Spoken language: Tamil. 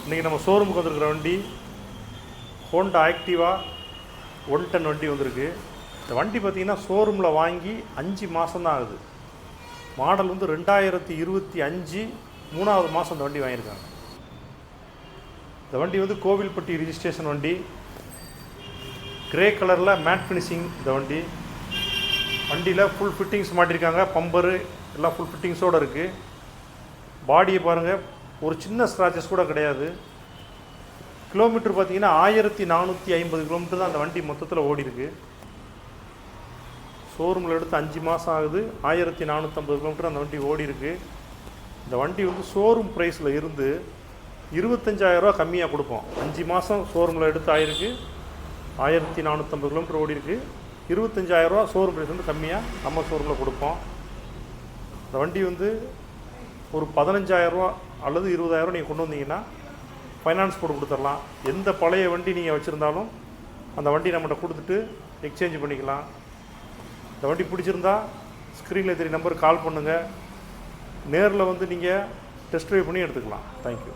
இன்றைக்கி நம்ம ஷோரூமுக்கு வந்திருக்கிற வண்டி ஹோண்டா ஆக்டிவா 110 வண்டி வந்திருக்கு. இந்த வண்டி பார்த்திங்கன்னா ஷோரூமில் வாங்கி 5 மாதம் தான் ஆகுது. மாடல் வந்து 2025 3வது மாதம் இந்த வண்டி வாங்கியிருக்காங்க. இந்த வண்டி வந்து கோவில்பட்டி ரிஜிஸ்ட்ரேஷன் வண்டி, கிரே கலரில் மேட் ஃபினிஷிங். இந்த வண்டியில் ஃபுல் ஃபிட்டிங்ஸ் மாட்டியிருக்காங்க. பம்பரு எல்லாம் ஃபுல் ஃபிட்டிங்ஸோடு இருக்குது. பாடியை பாருங்கள், ஒரு சின்ன ஸ்க்ராச்சஸ் கூட கிடையாது. கிலோமீட்டர் பார்த்திங்கன்னா 1450 கிலோமீட்டர் தான் அந்த வண்டி மொத்தத்தில் ஓடி இருக்கு. ஷோரூமில் எடுத்து 5 மாதம் ஆகுது. 1450 கிலோமீட்டர் அந்த வண்டி ஓடி இருக்கு. இந்த வண்டி வந்து ஷோரூம் ப்ரைஸில் இருந்து 25,000 ரூபா கம்மியாக கொடுப்போம். 5 மாதம் ஷோரூமில் எடுத்து ஆயிருக்கு, 1450 கிலோமீட்டர் ஓடி இருக்கு. 25,000 ரூபா ஷோரூம் ப்ரைஸ் வந்து கம்மியாக நம்ம ஷோரூமில் கொடுப்போம். இந்த வண்டி வந்து ஒரு 15,000 ரூபா அல்லது 20,000 ரூபா நீங்கள் கொண்டு வந்தீங்கன்னா ஃபைனான்ஸ் போட்டு கொடுத்துடலாம். எந்த பழைய வண்டி நீங்கள் வச்சுருந்தாலும் அந்த வண்டி நம்மகிட்ட கொடுத்துட்டு எக்ஸ்சேஞ்ச் பண்ணிக்கலாம். இந்த வண்டி பிடிச்சிருந்தா ஸ்க்ரீனில் தெரிய நம்பருக்கு கால் பண்ணுங்கள். நேரில் வந்து நீங்கள் டெஸ்ட் ட்ரைவ் பண்ணி எடுத்துக்கலாம். தேங்க்யூ.